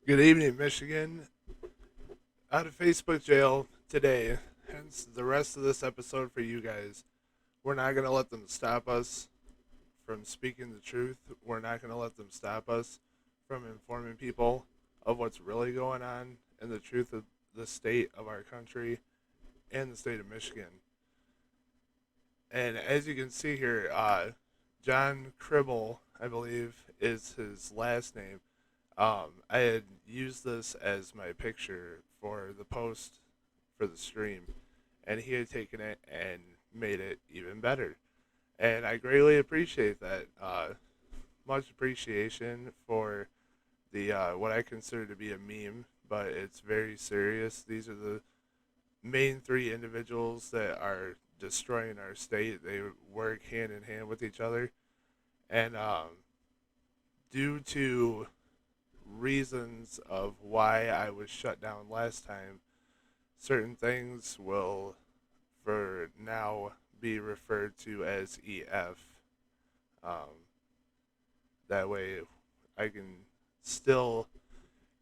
Good evening, Michigan. Out of Facebook jail today, hence the rest of this episode for you guys. We're not going to let them stop us from speaking the truth. We're not going to let them stop us from informing people of what's really going on and the truth of the state of our country and the state of Michigan. And as you can see here, John Cribble, I believe, is his last name. I had used this as my picture for the post for the stream, and he had taken it and made it even better. And I greatly appreciate that. Much appreciation for the what I consider to be a meme, but it's very serious. These are the main three individuals that are destroying our state. They work hand in hand with each other, and due to reasons of why I was shut down last time, certain things will, for now, be referred to as EF. Um, that way, I can still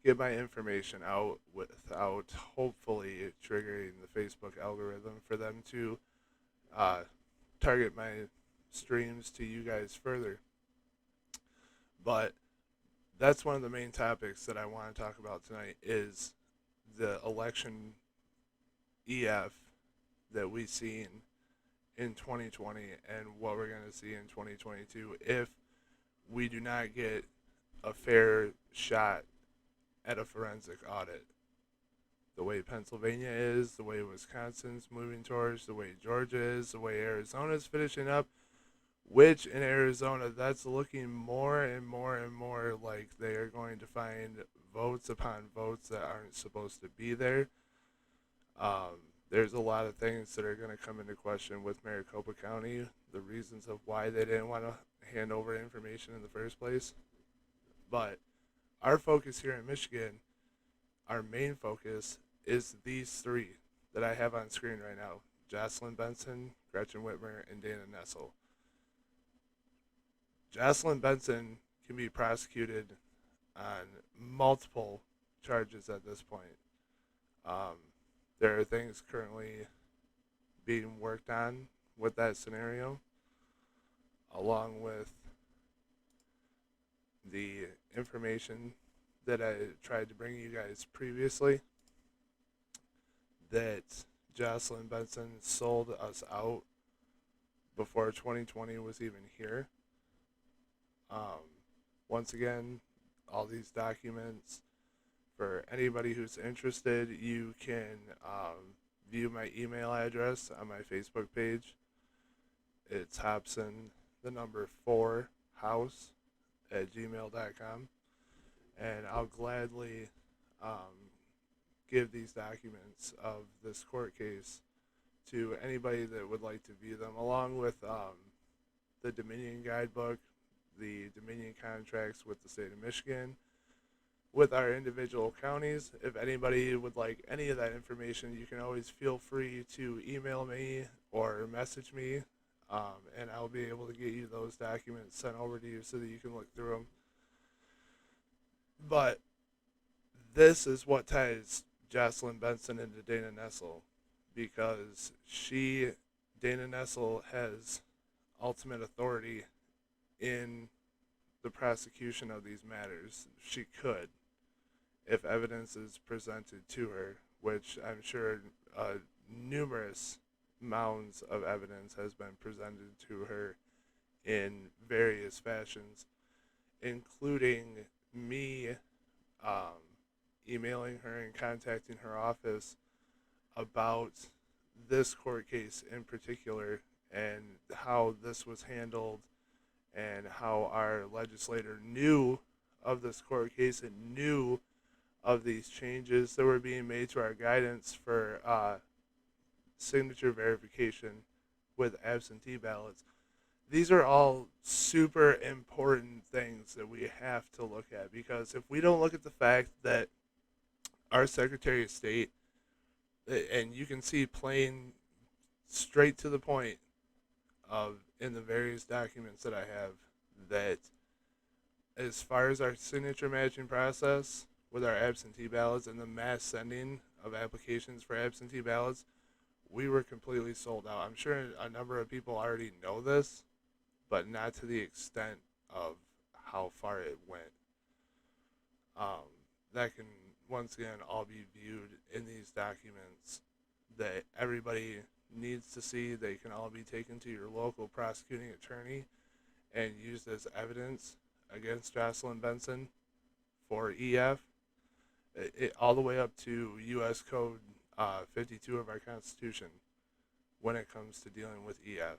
get my information out without hopefully triggering the Facebook algorithm for them to uh, target my streams to you guys further. But that's one of the main topics that I want to talk about tonight is the election EF that we seen in 2020 and what we're going to see in 2022 if we do not get a fair shot at a forensic audit. The way Pennsylvania is, the way Wisconsin's moving towards, the way Georgia is, the way Arizona's finishing up, which in Arizona, that's looking more and more and more like they are going to find votes upon votes that aren't supposed to be there. There's a lot of things that are going to come into question with Maricopa County, the reasons of why they didn't want to hand over information in the first place. But our focus here in Michigan, our main focus is these three that I have on screen right now: Jocelyn Benson, Gretchen Whitmer, and Dana Nessel. Jocelyn Benson can be prosecuted on multiple charges at this point. Um, there are things currently being worked on with that scenario, along with the information that I tried to bring you guys previously that Jocelyn Benson sold us out before 2020 was even here. Um, Once again, all these documents, for anybody who's interested, you can view my email address on my Facebook page. It's Hobson, the number 4, house at gmail.com. And I'll gladly um, give these documents of this court case to anybody that would like to view them, along with the Dominion Guidebook, the Dominion contracts with the state of Michigan, with our individual counties. If anybody would like any of that information, you can always feel free to email me or message me, and I'll be able to get you those documents sent over to you so that you can look through them. But this is what ties Jocelyn Benson into Dana Nessel, because Dana Nessel, has ultimate authority in the prosecution of these matters. She could, if evidence is presented to her, which I'm sure numerous mounds of evidence has been presented to her in various fashions, including me um, emailing her and contacting her office about this court case in particular and how this was handled and how our legislator knew of this court case and knew of these changes that were being made to our guidance for signature verification with absentee ballots. These are all super important things that we have to look at, because if we don't look at the fact that our Secretary of State, and you can see plain, straight to the point of in the various documents that I have, that as far as our signature matching process with our absentee ballots and the mass sending of applications for absentee ballots, we were completely sold out. I'm sure a number of people already know this, but not to the extent of how far it went. Um, that can once again all be viewed in these documents that everybody needs to see. They can all be taken to your local prosecuting attorney and used as evidence against Jocelyn Benson for EF, all the way up to U.S. Code 52 of our Constitution when it comes to dealing with EF.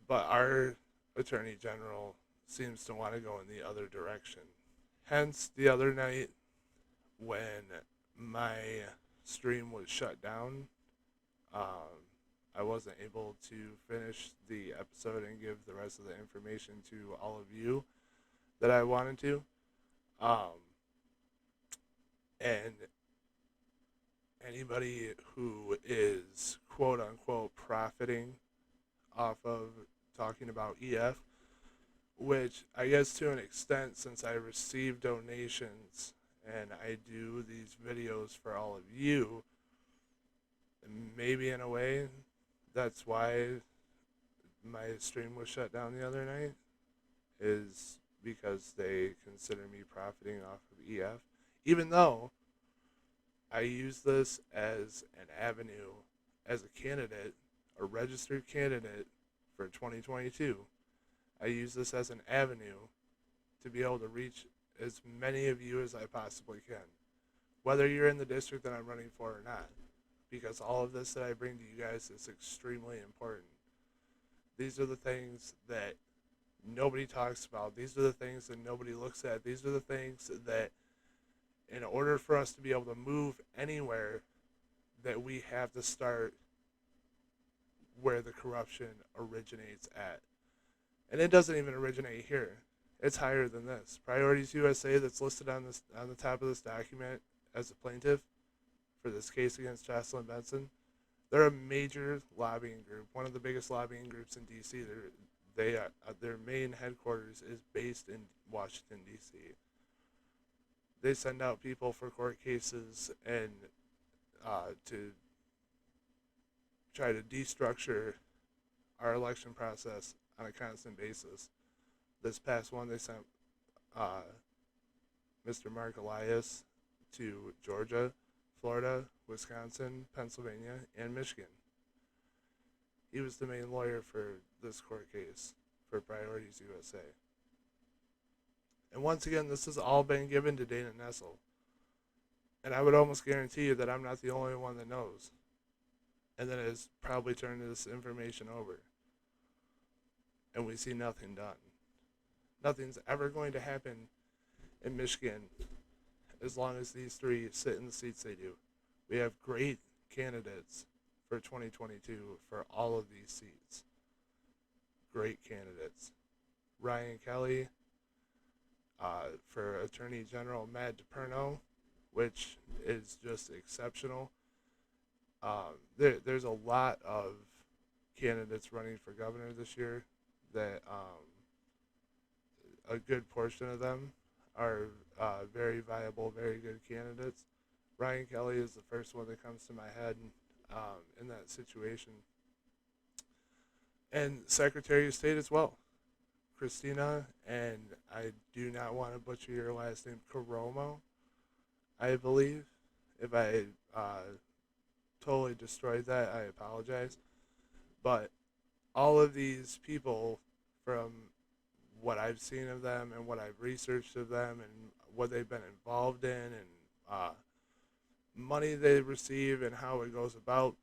But our Attorney General seems to want to go in the other direction. Hence, the other night when my stream was shut down, I wasn't able to finish the episode and give the rest of the information to all of you that I wanted to. And anybody who is quote unquote profiting off of talking about EF, which I guess to an extent, since I receive donations and I do these videos for all of you, maybe in a way that's why my stream was shut down the other night, is because they consider me profiting off of EF, even though I use this as an avenue as a candidate, a registered candidate for 2022. I use this as an avenue to be able to reach as many of you as I possibly can, whether you're in the district that I'm running for or not, because all of this that I bring to you guys is extremely important. These are the things that nobody talks about. These are the things that nobody looks at. These are the things that, in order for us to be able to move anywhere, that we have to start where the corruption originates at. And it doesn't even originate here. It's higher than this. Priorities USA, that's listed on the top of this document as a plaintiff for this case against Jocelyn Benson, they're a major lobbying group, one of the biggest lobbying groups in D.C. Their main headquarters is based in Washington, D.C. They send out people for court cases and to try to destructure our election process on a constant basis. This past one, they sent Mr. Mark Elias to Georgia, Florida, Wisconsin, Pennsylvania, and Michigan. He was the main lawyer for this court case for Priorities USA. And once again, this has all been given to Dana Nessel. And I would almost guarantee you that I'm not the only one that knows, and that has probably turned this information over. And we see nothing done. Nothing's ever going to happen in Michigan as long as these three sit in the seats they do. We have great candidates for 2022 for all of these seats. Great candidates. Ryan Kelly for Attorney General Matt DePerno, which is just exceptional. There's a lot of candidates running for governor this year that a good portion of them are very viable, very good candidates. Ryan Kelly is the first one that comes to my head in that situation. And Secretary of State as well, Christina, and I do not want to butcher your last name, Karomo, I believe. If I totally destroyed that, I apologize. But all of these people, from what I've seen of them and what I've researched of them and what they've been involved in and money they receive and how it goes about,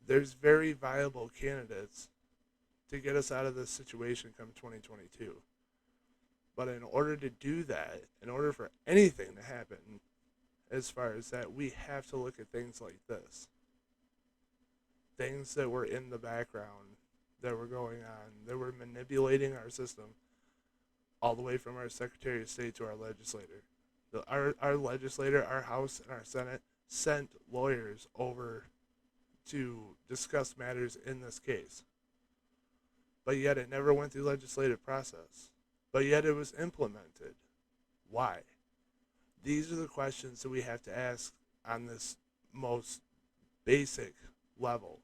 there's very viable candidates to get us out of this situation come 2022. But in order to do that, in order for anything to happen as far as that, we have to look at things like this. Things that were in the background, that were going on, that were manipulating our system, all the way from our Secretary of State to our legislator. Our legislator, our House, and our Senate sent lawyers over to discuss matters in this case. But yet it never went through legislative process. but yet it was implemented. Why? These are the questions that we have to ask on this most basic level.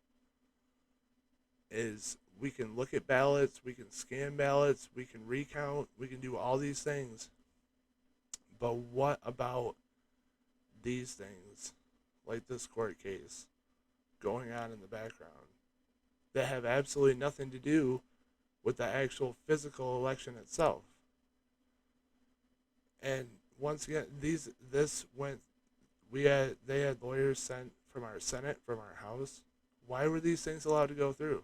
Is we can look at ballots, we can scan ballots, we can recount, we can do all these things. But what about these things, like this court case, going on in the background that have absolutely nothing to do with the actual physical election itself? And once again, this went. They had lawyers sent from our Senate, from our House. Why were these things allowed to go through?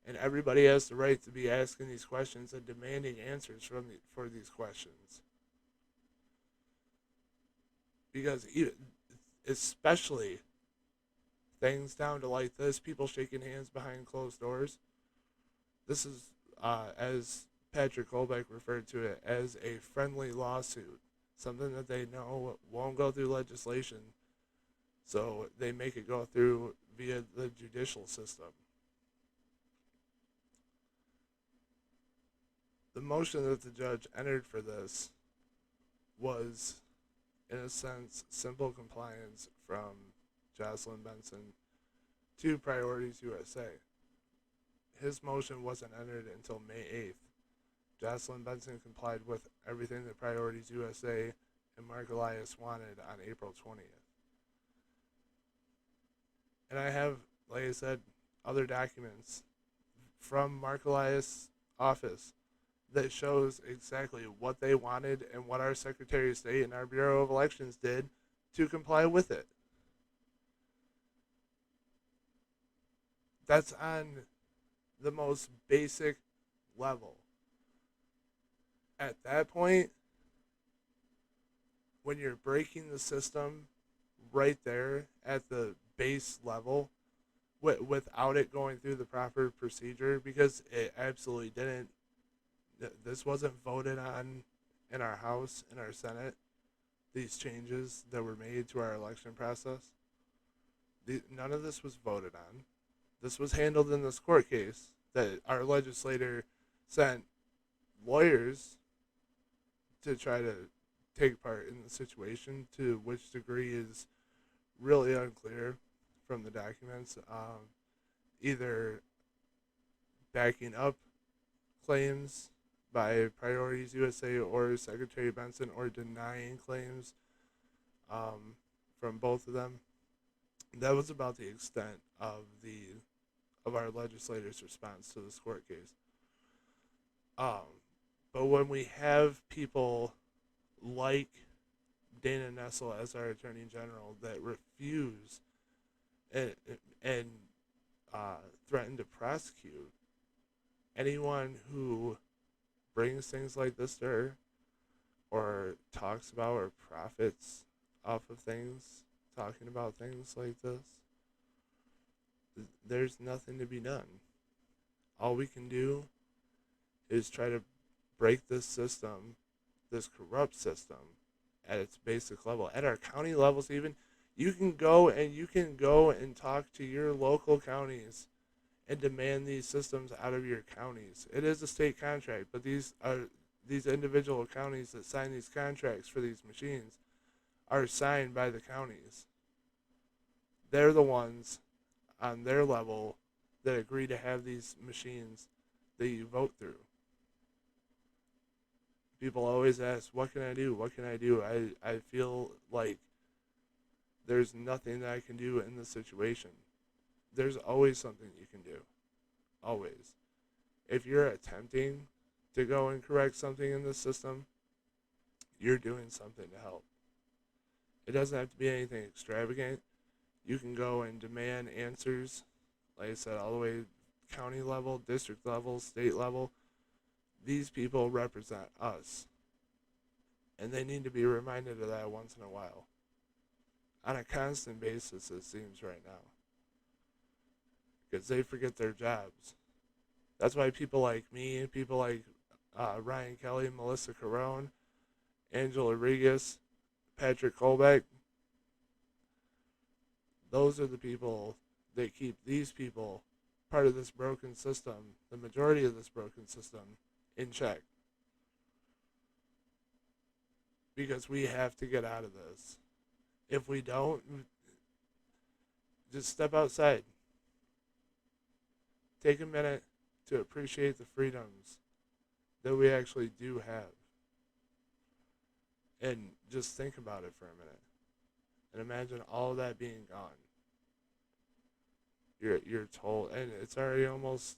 And everybody has the right to be asking these questions and demanding answers for these questions. Because especially things down to like this, people shaking hands behind closed doors. This is, as Patrick Colbeck referred to it, as a friendly lawsuit, something that they know won't go through legislation, so they make it go through via the judicial system. The motion that the judge entered for this was, in a sense, simple compliance from Jocelyn Benson to Priorities USA. His motion wasn't entered until May 8th. Jocelyn Benson complied with everything that Priorities USA and Mark Elias wanted on April 20th. And I have, like I said, other documents from Mark Elias' office that shows exactly what they wanted and what our Secretary of State and our Bureau of Elections did to comply with it. That's on the most basic level. At that point, when you're breaking the system right there at the base level, without it going through the proper procedure, because it absolutely didn't. This wasn't voted on in our House, in our Senate, these changes that were made to our election process. None of this was voted on. This was handled in this court case that our legislator sent lawyers to try to take part in the situation, to which degree is really unclear from the documents. Either backing up claims by Priorities USA or Secretary Benson, or denying claims from both of them. That was about the extent of our legislators' response to this court case. But when we have people like Dana Nessel as our Attorney General that refuse and threaten to prosecute anyone who brings things like this to her, or talks about or profits off of things, talking about things like this, there's nothing to be done. All we can do is try to break this system, this corrupt system, at its basic level. At our county levels, even, you can go and talk to your local counties and demand these systems out of your counties. It is a state contract, but these individual counties that sign these contracts for these machines are signed by the counties. They're the ones on their level that agree to have these machines that you vote through. People always ask, what can I do? What can I do? I feel like there's nothing that I can do in this situation. There's always something you can do. Always. If you're attempting to go and correct something in the system, you're doing something to help. It doesn't have to be anything extravagant. You can go and demand answers, like I said, all the way county level, district level, state level. These people represent us, and they need to be reminded of that once in a while. On a constant basis, it seems right now. Because they forget their jobs. That's why people like me, people like Ryan Kelly, Melissa Carone, Angela Rodriguez, Patrick Colbeck, those are the people that keep these people part of this broken system, the majority of this broken system, in check. because we have to get out of this. If we don't, just step outside. Take a minute to appreciate the freedoms that we actually do have. And just think about it for a minute. And imagine all of that being gone. You're told, and it's already almost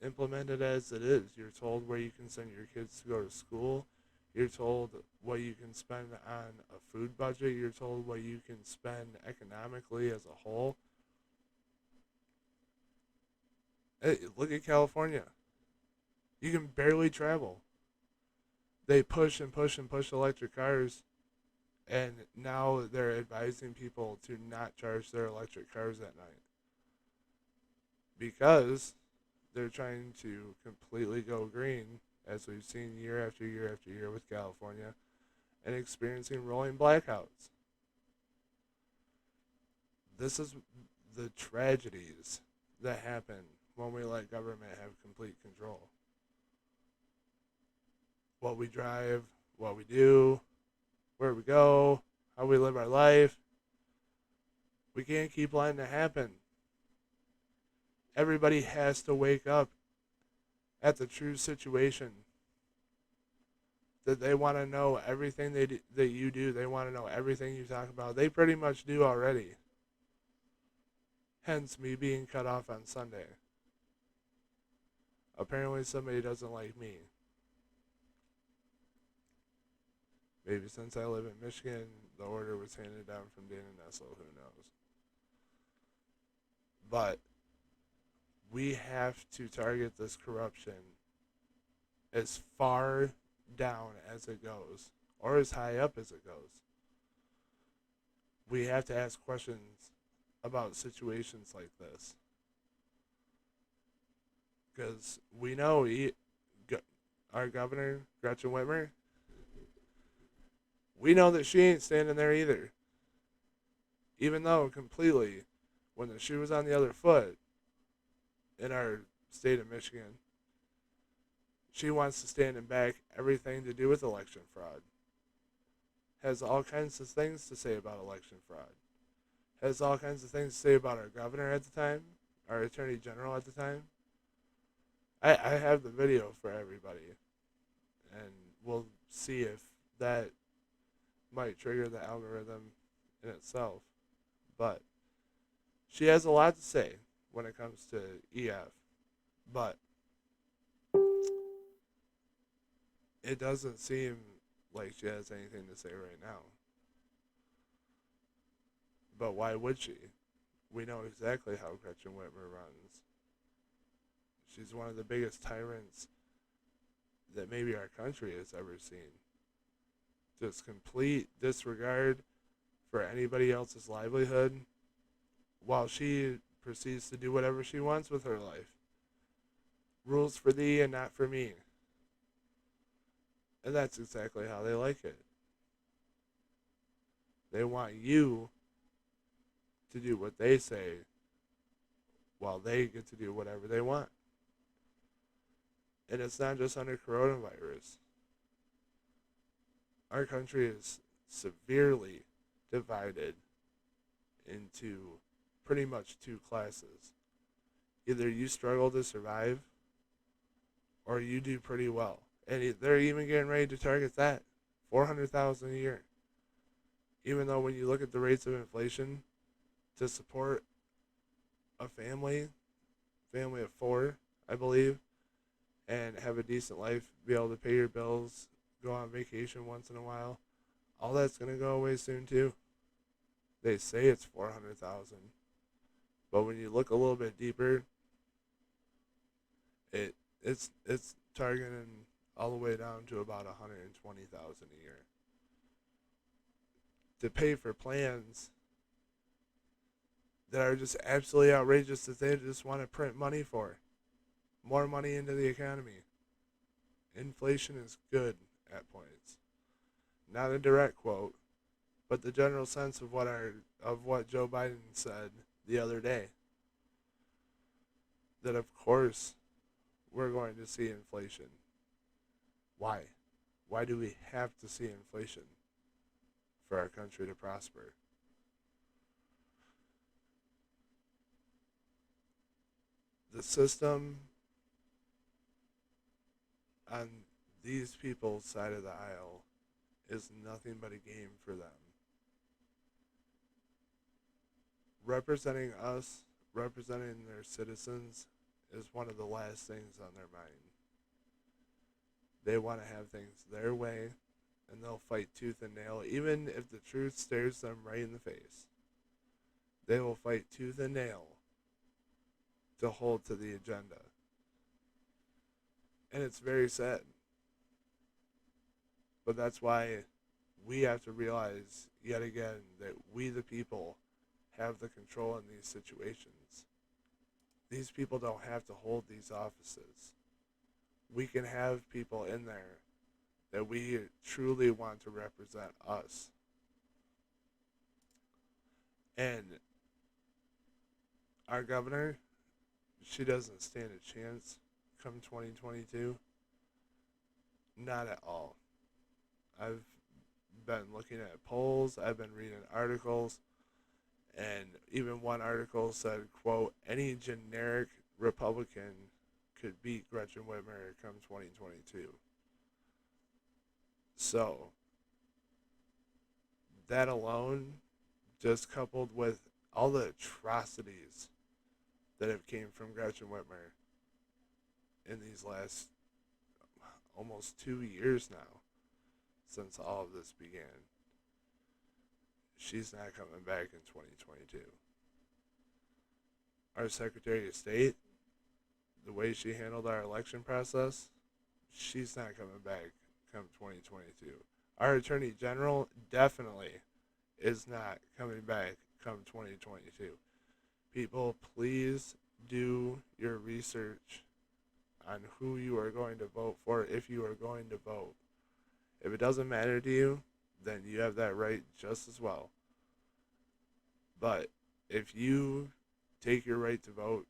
implemented as it is. You're told where you can send your kids to go to school. You're told what you can spend on a food budget. You're told what you can spend economically as a whole. Hey, look at California. You can barely travel. They push and push and push electric cars, and now they're advising people to not charge their electric cars at night because they're trying to completely go green, as we've seen year after year after year with California, and experiencing rolling blackouts. This is the tragedies that happen when we let government have complete control. What we drive, what we do, where we go, how we live our life. We can't keep letting it happen. Everybody has to wake up at the true situation. That they want to know everything that you do. They want to know everything you talk about. They pretty much do already. Hence me being cut off on Sunday. Apparently somebody doesn't like me. Maybe since I live in Michigan, the order was handed down from Dana Nessel, who knows. But we have to target this corruption as far down as it goes, or as high up as it goes. We have to ask questions about situations like this. Because we know our governor, Gretchen Whitmer, we know that she ain't standing there either. Even though completely, when the shoe was on the other foot in our state of Michigan, she wants to stand and back everything to do with election fraud. Has all kinds of things to say about election fraud. Has all kinds of things to say about our governor at the time, our attorney general at the time. I have the video for everybody, and we'll see if that might trigger the algorithm in itself. But she has a lot to say when it comes to EF, but it doesn't seem like she has anything to say right now. But why would she? We know exactly how Gretchen Whitmer runs. She's one of the biggest tyrants that maybe our country has ever seen. Just complete disregard for anybody else's livelihood while she proceeds to do whatever she wants with her life. Rules for thee and not for me. And that's exactly how they like it. They want you to do what they say while they get to do whatever they want. And it's not just under coronavirus. Our country is severely divided into pretty much two classes. Either you struggle to survive or you do pretty well. And they're even getting ready to target that. 400,000 a year. Even though when you look at the rates of inflation to support a family of four, I believe, and have a decent life, be able to pay your bills, go on vacation once in a while, all that's going to go away soon too. They say it's 400,000, but when you look a little bit deeper, it's targeting all the way down to about 120,000 a year to pay for plans that are just absolutely outrageous that they just want to print money for. More money into the economy. Inflation is good at points. Not a direct quote, but the general sense of what Joe Biden said the other day. That of course we're going to see inflation. Why? Why do we have to see inflation? for our country to prosper. The system on these people's side of the aisle is nothing but a game for them. Representing us, representing their citizens, is one of the last things on their mind. They want to have things their way, and they'll fight tooth and nail, even if the truth stares them right in the face. They will fight tooth and nail to hold to the agenda. And it's very sad. But that's why we have to realize yet again that we, the people, have the control in these situations. These people don't have to hold these offices. We can have people in there that we truly want to represent us. And our governor, she doesn't stand a chance come 2022. Not at all. I've been looking at polls, I've been reading articles, and even one article said, quote, any generic Republican could beat Gretchen Whitmer come 2022. So, that alone, just coupled with all the atrocities that have came from Gretchen Whitmer in these last almost 2 years now, since all of this began. She's not coming back in 2022. Our Secretary of State, the way she handled our election process, she's not coming back come 2022. Our Attorney General definitely is not coming back come 2022. People, please do your research on who you are going to vote for if you are going to vote. If it doesn't matter to you, then you have that right just as well. But if you take your right to vote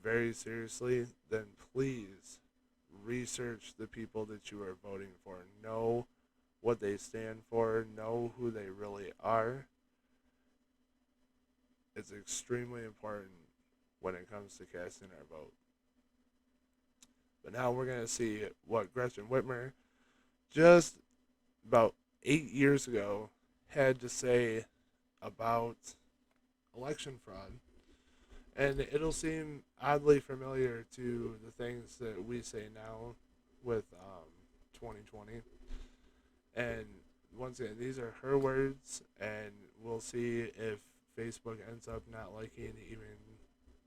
very seriously, then please research the people that you are voting for. Know what they stand for. Know who they really are. It's extremely important when it comes to casting our vote. But now we're going to see what Gretchen Whitmer, just about 8 years ago, had to say about election fraud. And it'll seem oddly familiar to the things that we say now with 2020. And once again, these are her words, and we'll see if Facebook ends up not liking even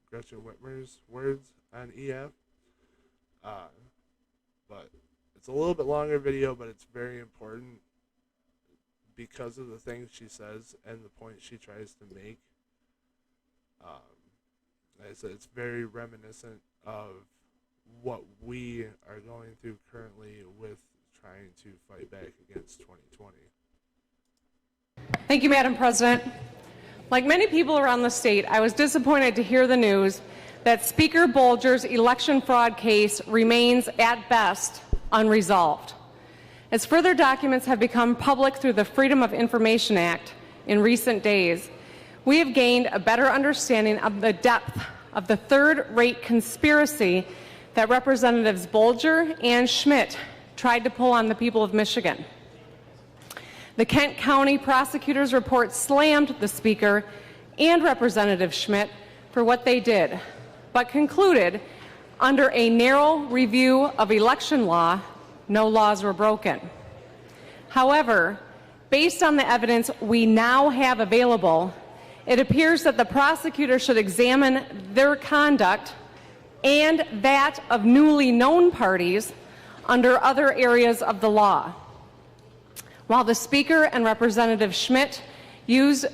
Gretchen Whitmer's words on EF. But it's a little bit longer video, but it's very important because of the things she says and the point she tries to make. Like I said, it's very reminiscent of what we are going through currently with trying to fight back against 2020. Thank you, Madam President. Like many people around the state, I was disappointed to hear the news that Speaker Bolger's election fraud case remains, at best, unresolved. As further documents have become public through the Freedom of Information Act in recent days, we have gained a better understanding of the depth of the third-rate conspiracy that Representatives Bolger and Schmidt tried to pull on the people of Michigan. The Kent County Prosecutor's report slammed the Speaker and Representative Schmidt for what they did, but concluded, under a narrow review of election law, no laws were broken. However, based on the evidence we now have available, it appears that the prosecutor should examine their conduct and that of newly known parties under other areas of the law. While the Speaker and Representative Schmidt used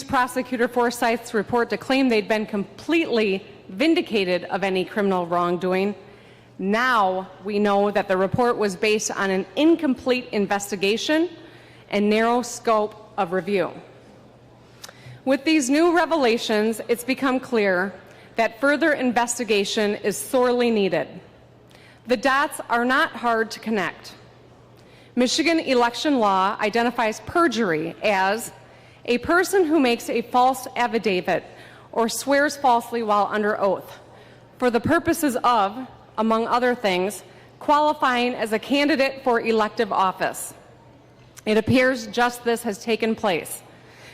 Prosecutor Forsyth's report to claim they'd been completely vindicated of any criminal wrongdoing, now we know that the report was based on an incomplete investigation and narrow scope of review. With these new revelations, it's become clear that further investigation is sorely needed. The dots are not hard to connect. Michigan election law identifies perjury as a person who makes a false affidavit or swears falsely while under oath for the purposes of, among other things, qualifying as a candidate for elective office. It appears just this has taken place.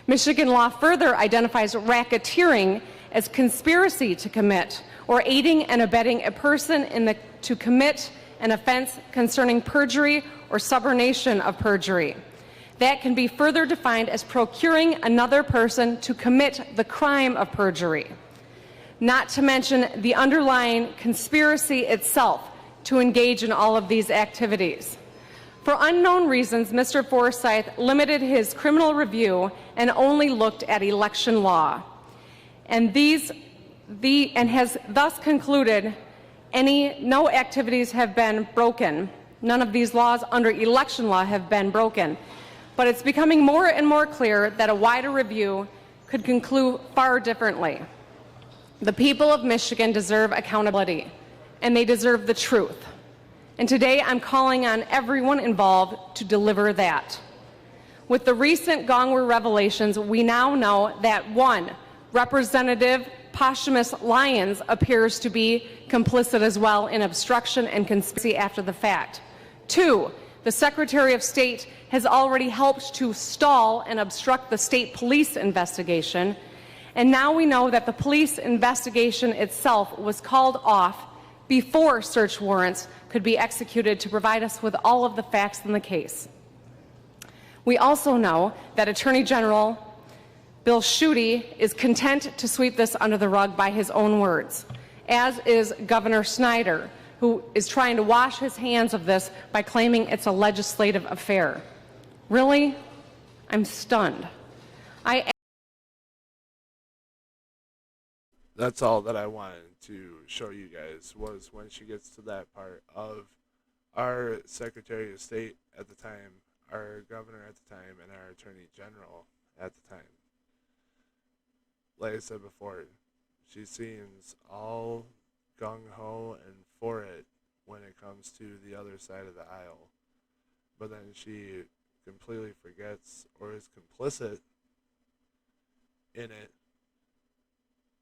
Michigan law further identifies racketeering as conspiracy to commit or aiding and abetting a person to commit an offense concerning perjury or subornation of perjury. That can be further defined as procuring another person to commit the crime of perjury, not to mention the underlying conspiracy itself to engage in all of these activities. For unknown reasons, Mr. Forsyth limited his criminal review and only looked at election law, and has thus concluded no activities have been broken. None of these laws under election law have been broken. But it's becoming more and more clear that a wider review could conclude far differently. The people of Michigan deserve accountability, and they deserve the truth. And today I'm calling on everyone involved to deliver that. With the recent Gongwer revelations, we now know that 1, Representative Posthumous Lyons appears to be complicit as well in obstruction and conspiracy after the fact. 2, the Secretary of State has already helped to stall and obstruct the state police investigation. And now we know that the police investigation itself was called off before search warrants could be executed to provide us with all of the facts in the case. We also know that Attorney General Bill Schuette is content to sweep this under the rug by his own words, as is Governor Snyder, who is trying to wash his hands of this by claiming it's a legislative affair. Really? I'm stunned. That's all that I wanted to show you guys, was when she gets to that part of our Secretary of State at the time, our governor at the time, and our Attorney General at the time. Like I said before, she seems all gung-ho and for it when it comes to the other side of the aisle. But then she completely forgets or is complicit in it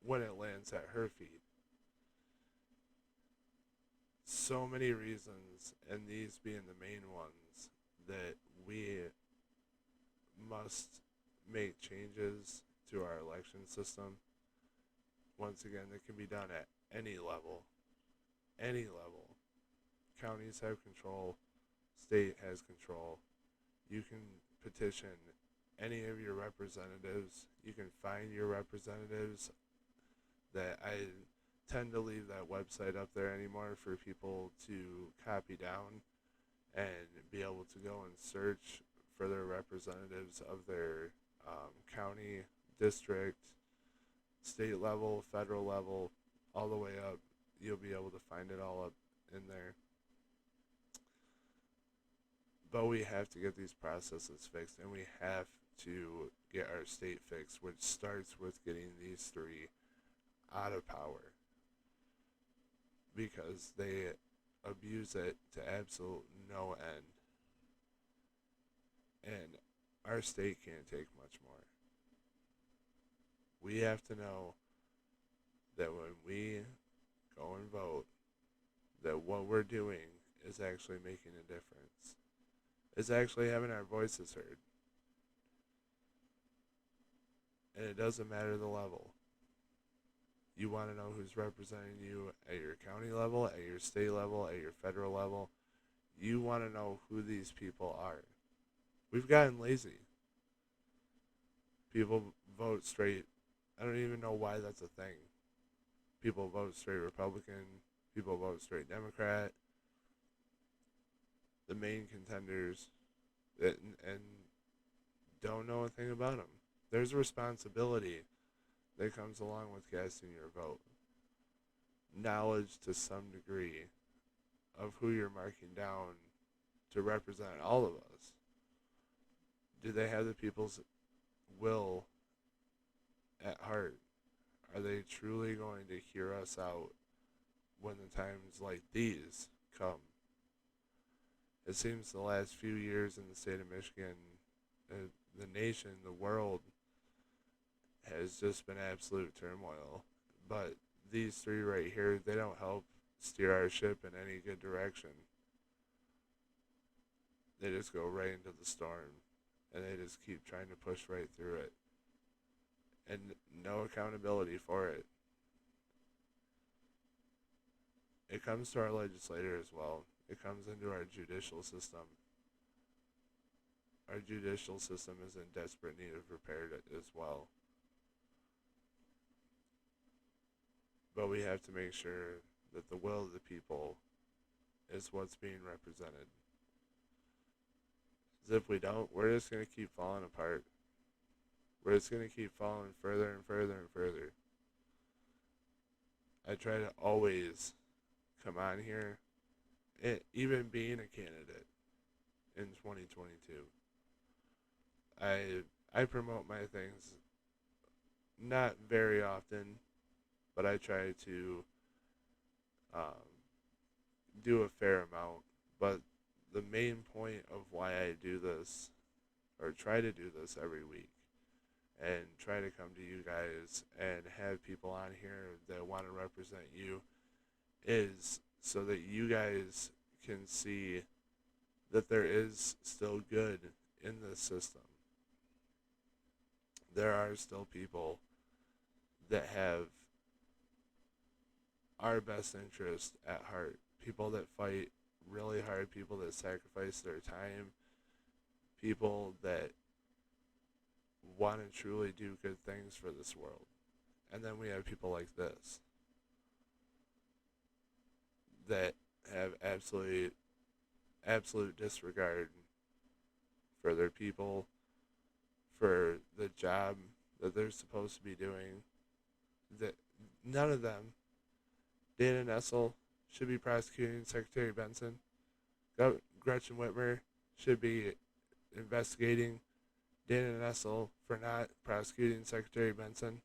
when it lands at her feet. So many reasons, and these being the main ones, that we must make changes to our election system. Once again, it can be done at any level. Any level. Counties have control. State has control. You can petition any of your representatives. You can find your representatives. That I tend to leave that website up there anymore for people to copy down and be able to go and search for their representatives of their county, district, state level, federal level, all the way up. You'll be able to find it all up in there. But we have to get these processes fixed, and we have to get our state fixed, which starts with getting these 3 out of power, because they abuse it to absolute no end, and our state can't take much more. We have to know that when we go and vote, that what we're doing is actually making a difference, is actually having our voices heard. And it doesn't matter the level. You want to know who's representing you at your county level, at your state level, at your federal level. You want to know who these people are. We've gotten lazy. People vote straight. I don't even know why that's a thing. People vote straight Republican. People vote straight Democrat. The main contenders, and don't know a thing about them. There's a responsibility that comes along with casting your vote. Knowledge to some degree of who you're marking down to represent all of us. Do they have the people's will at heart? Are they truly going to hear us out when the times like these come? It seems the last few years in the state of Michigan, the nation, the world has just been absolute turmoil. But these three right here, they don't help steer our ship in any good direction. They just go right into the storm, and they just keep trying to push right through it, and no accountability for it. It comes to our legislator as well. It comes into our judicial system. Our judicial system is in desperate need of repair as well. But we have to make sure that the will of the people is what's being represented. Because if we don't, we're just going to keep falling apart. We're just going to keep falling further and further and further. I try to always come on here, even being a candidate in 2022. I promote my things not very often, but I try to do a fair amount. But the main point of why I do this, or try to do this every week, and try to come to you guys and have people on here that want to represent you, is so that you guys can see that there is still good in this system. There are still people that have our best interest at heart. People that fight really hard, people that sacrifice their time, people that want to truly do good things for this world. And then we have people like this that have absolute disregard for their people, for the job that they're supposed to be doing. That none of them, Dana Nessel should be prosecuting Secretary Benson. Gretchen Whitmer should be investigating Dana Nessel for not prosecuting Secretary Benson.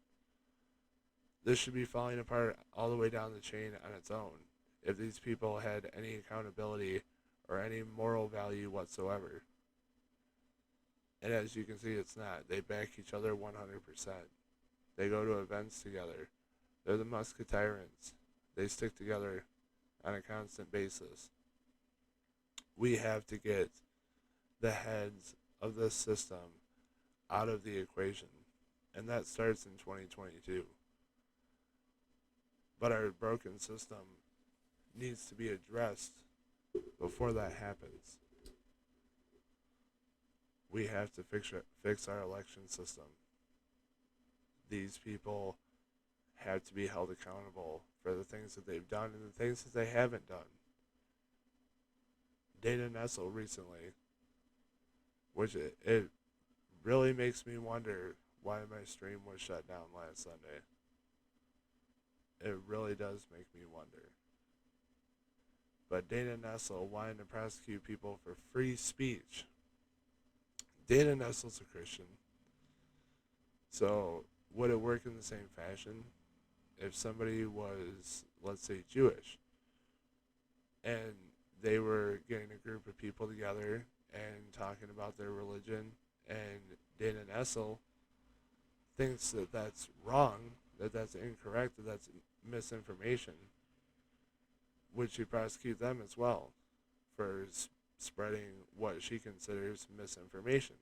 This should be falling apart all the way down the chain on its own if these people had any accountability or any moral value whatsoever. And as you can see, it's not. They back each other 100%. They go to events together. They're the Muskatyrants. They stick together on a constant basis. We have to get the heads of this system out of the equation. And that starts in 2022. But our broken system needs to be addressed before that happens. We have to fix our election system. These people have to be held accountable for the things that they've done and the things that they haven't done. Dana Nessel recently, which it really makes me wonder why my stream was shut down last Sunday. It really does make me wonder. But Dana Nessel wanting to prosecute people for free speech. Dana Nessel's a Christian. So would it work in the same fashion if somebody was, let's say, Jewish, and they were getting a group of people together and talking about their religion, and Dana Nessel thinks that that's wrong, that that's incorrect, that that's misinformation? Would she prosecute them as well for spreading what she considers misinformation?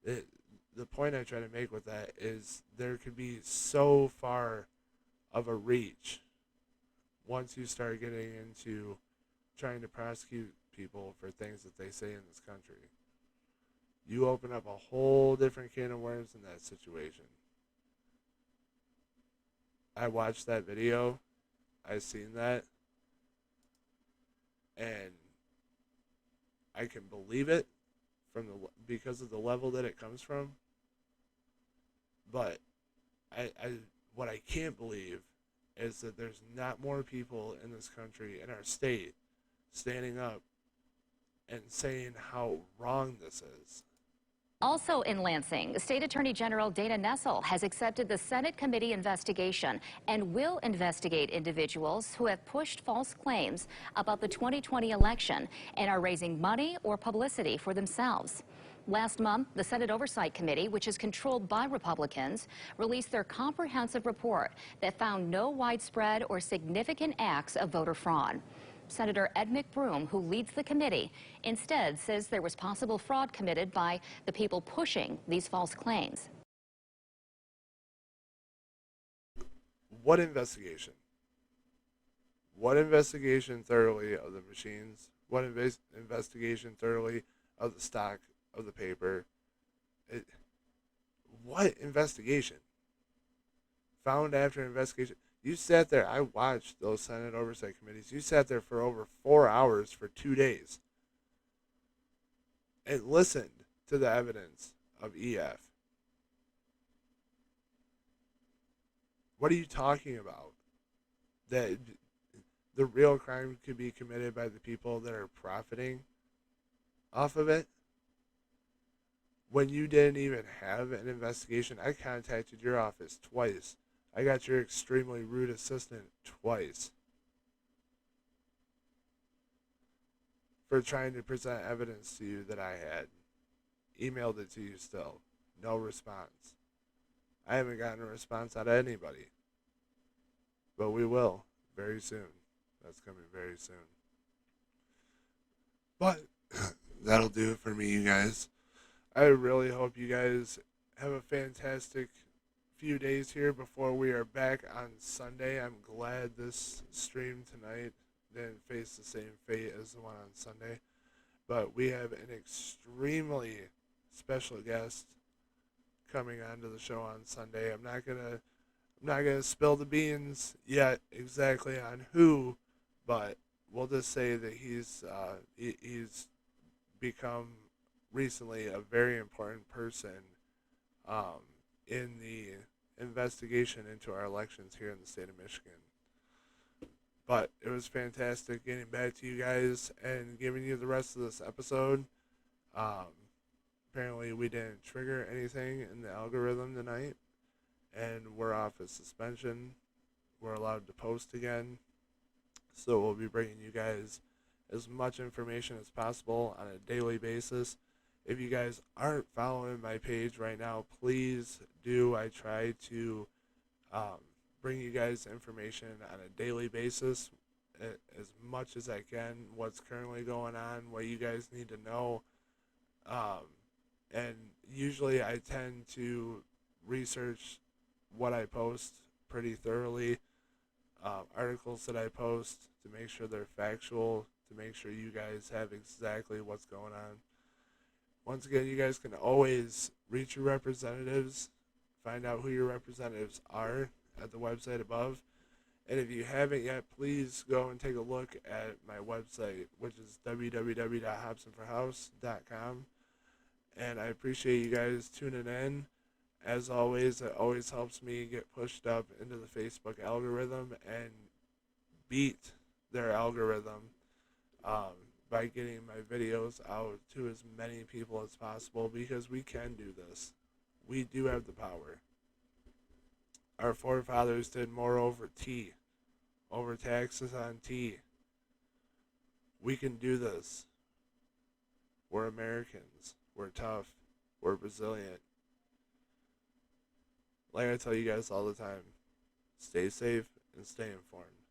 The point I try to make with that is there could be so far of a reach once you start getting into trying to prosecute people for things that they say in this country. You open up a whole different can of worms in that situation. I watched that video. I seen that. And I can believe it because of the level that it comes from. But what I can't believe is that there's not more people in this country, in our state, standing up and saying how wrong this is. Also in Lansing, State Attorney General Dana Nessel has accepted the Senate committee investigation and will investigate individuals who have pushed false claims about the 2020 election and are raising money or publicity for themselves. Last month, the Senate Oversight Committee, which is controlled by Republicans, released their comprehensive report that found no widespread or significant acts of voter fraud. Senator Ed McBroom, who leads the committee, instead says there was possible fraud committed by the people pushing these false claims. What investigation? What investigation thoroughly of the machines? What investigation thoroughly of the stock of the paper? What investigation? Found after investigation. You sat there. I watched those Senate oversight committees. You sat there for over 4 hours for 2 days and listened to the evidence of EF. What are you talking about? That the real crime could be committed by the people that are profiting off of it? When you didn't even have an investigation, I contacted your office twice. I got your extremely rude assistant twice for trying to present evidence to you that I had. Emailed it to you still. No response. I haven't gotten a response out of anybody. But we will very soon. That's coming very soon. But that'll do it for me, you guys. I really hope you guys have a fantastic few days here before we are back on Sunday. I'm glad this stream tonight didn't face the same fate as the one on Sunday. But we have an extremely special guest coming onto the show on Sunday. I'm not gonna spill the beans yet exactly on who, but we'll just say that he's become recently a very important person in the investigation into our elections here in the state of Michigan. But it was fantastic getting back to you guys and giving you the rest of this episode. Apparently we didn't trigger anything in the algorithm tonight, and we're off of suspension. We're allowed to post again, so we'll be bringing you guys as much information as possible on a daily basis. If you guys aren't following my page right now, please do. I try to bring you guys information on a daily basis as much as I can, what's currently going on, what you guys need to know. And usually I tend to research what I post pretty thoroughly. Articles that I post to make sure they're factual, to make sure you guys have exactly what's going on. Once again, you guys can always reach your representatives, find out who your representatives are at the website above. And if you haven't yet, please go and take a look at my website, which is www.hobsonforhouse.com. And I appreciate you guys tuning in. As always, it always helps me get pushed up into the Facebook algorithm and beat their algorithm by getting my videos out to as many people as possible, because we can do this. We do have the power. Our forefathers did more over tea, over taxes on tea. We can do this. We're Americans. We're tough. We're resilient. Like I tell you guys all the time, stay safe and stay informed.